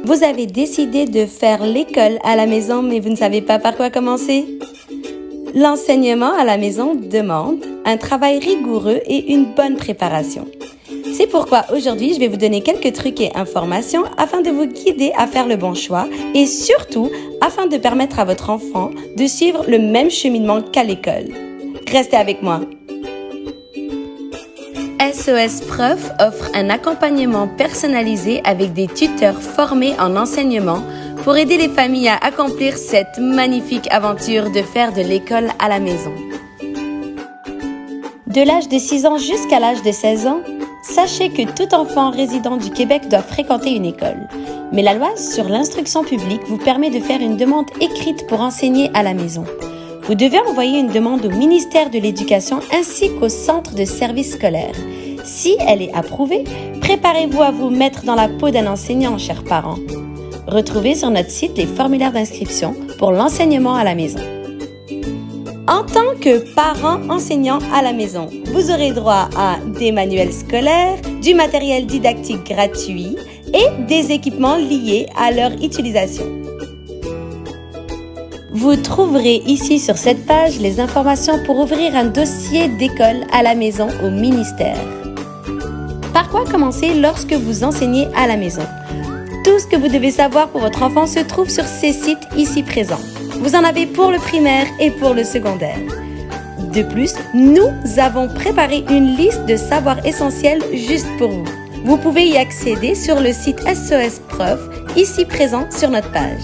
Vous avez décidé de faire l'école à la maison, mais vous ne savez pas par quoi commencer? L'enseignement à la maison demande un travail rigoureux et une bonne préparation. C'est pourquoi aujourd'hui, je vais vous donner quelques trucs et informations afin de vous guider à faire le bon choix et surtout afin de permettre à votre enfant de suivre le même cheminement qu'à l'école. Restez avec moi. SOS Prof offre un accompagnement personnalisé avec des tuteurs formés en enseignement pour aider les familles à accomplir cette magnifique aventure de faire de l'école à la maison. De l'âge de 6 ans jusqu'à l'âge de 16 ans, sachez que tout enfant résident du Québec doit fréquenter une école. Mais la loi sur l'instruction publique vous permet de faire une demande écrite pour enseigner à la maison. Vous devez envoyer une demande au ministère de l'Éducation ainsi qu'au centre de services scolaires. Si elle est approuvée, préparez-vous à vous mettre dans la peau d'un enseignant, chers parents. Retrouvez sur notre site les formulaires d'inscription pour l'enseignement à la maison. En tant que parent enseignant à la maison, vous aurez droit à des manuels scolaires, du matériel didactique gratuit et des équipements liés à leur utilisation. Vous trouverez ici sur cette page les informations pour ouvrir un dossier d'école à la maison au ministère. Par quoi commencer lorsque vous enseignez à la maison? Tout ce que vous devez savoir pour votre enfant se trouve sur ces sites ici présents. Vous en avez pour le primaire et pour le secondaire. De plus, nous avons préparé une liste de savoirs essentiels juste pour vous. Vous pouvez y accéder sur le site SOS Prof, ici présent sur notre page.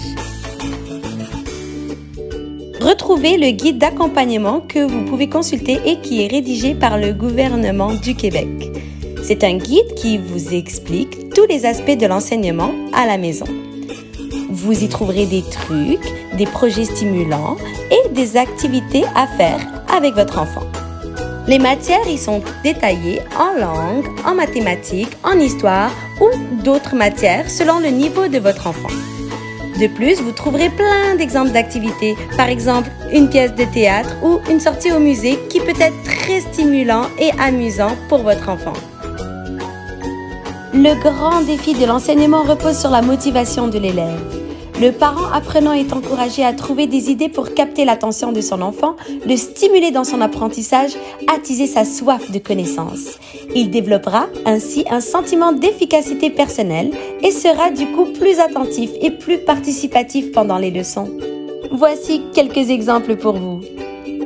Retrouvez le guide d'accompagnement que vous pouvez consulter et qui est rédigé par le gouvernement du Québec. C'est un guide qui vous explique tous les aspects de l'enseignement à la maison. Vous y trouverez des trucs, des projets stimulants et des activités à faire avec votre enfant. Les matières y sont détaillées en langue, en mathématiques, en histoire ou d'autres matières selon le niveau de votre enfant. De plus, vous trouverez plein d'exemples d'activités, par exemple une pièce de théâtre ou une sortie au musée qui peut être très stimulant et amusant pour votre enfant. Le grand défi de l'enseignement repose sur la motivation de l'élève. Le parent apprenant est encouragé à trouver des idées pour capter l'attention de son enfant, le stimuler dans son apprentissage, attiser sa soif de connaissance. Il développera ainsi un sentiment d'efficacité personnelle et sera du coup plus attentif et plus participatif pendant les leçons. Voici quelques exemples pour vous.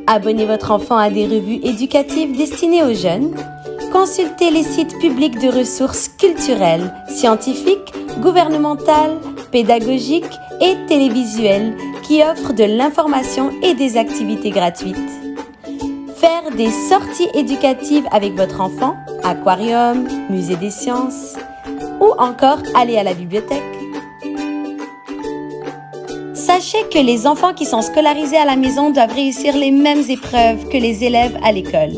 Abonnez votre enfant à des revues éducatives destinées aux jeunes. Consultez les sites publics de ressources culturelles, scientifiques, gouvernementales, pédagogiques et télévisuelles qui offrent de l'information et des activités gratuites. Faire des sorties éducatives avec votre enfant, aquarium, musée des sciences ou encore aller à la bibliothèque. Sachez que les enfants qui sont scolarisés à la maison doivent réussir les mêmes épreuves que les élèves à l'école.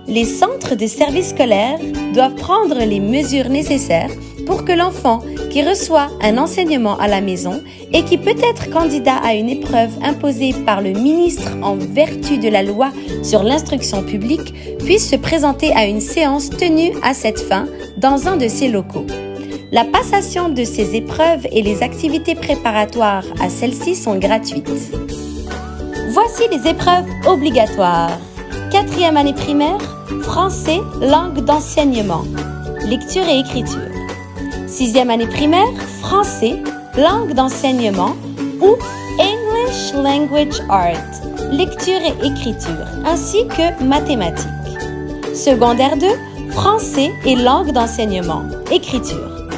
Les centres de services scolaires doivent prendre les mesures nécessaires pour que l'enfant qui reçoit un enseignement à la maison et qui peut être candidat à une épreuve imposée par le ministre en vertu de la loi sur l'instruction publique puisse se présenter à une séance tenue à cette fin dans un de ces locaux. La passation de ces épreuves et les activités préparatoires à celles-ci sont gratuites. Voici les épreuves obligatoires. 4e année primaire, français, langue d'enseignement, lecture et écriture. 6e année primaire, français, langue d'enseignement ou English Language Art, lecture et écriture, ainsi que mathématiques. Secondaire 2, français et langue d'enseignement, écriture.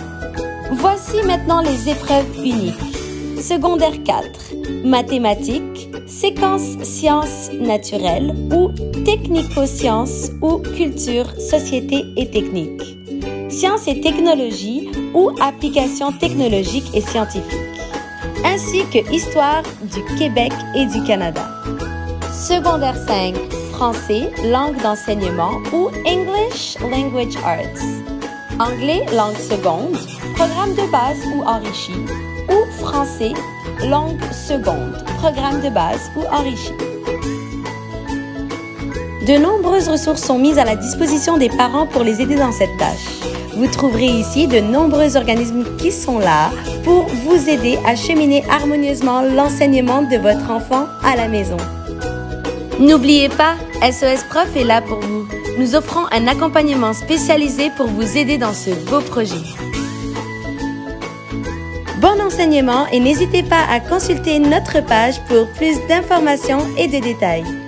Voici maintenant les épreuves uniques. Secondaire 4, mathématiques, séquence sciences naturelles ou technico-sciences ou culture, société et technique. Sciences et technologies ou applications technologiques et scientifiques, ainsi que Histoire du Québec et du Canada. Secondaire 5, Français, langue d'enseignement ou English Language Arts. Anglais, langue seconde, programme de base ou enrichi, ou Français, langue seconde, programme de base ou enrichi. De nombreuses ressources sont mises à la disposition des parents pour les aider dans cette tâche. Vous trouverez ici de nombreux organismes qui sont là pour vous aider à cheminer harmonieusement l'enseignement de votre enfant à la maison. N'oubliez pas, SOS Prof est là pour vous. Nous offrons un accompagnement spécialisé pour vous aider dans ce beau projet. Bon enseignement et n'hésitez pas à consulter notre page pour plus d'informations et de détails.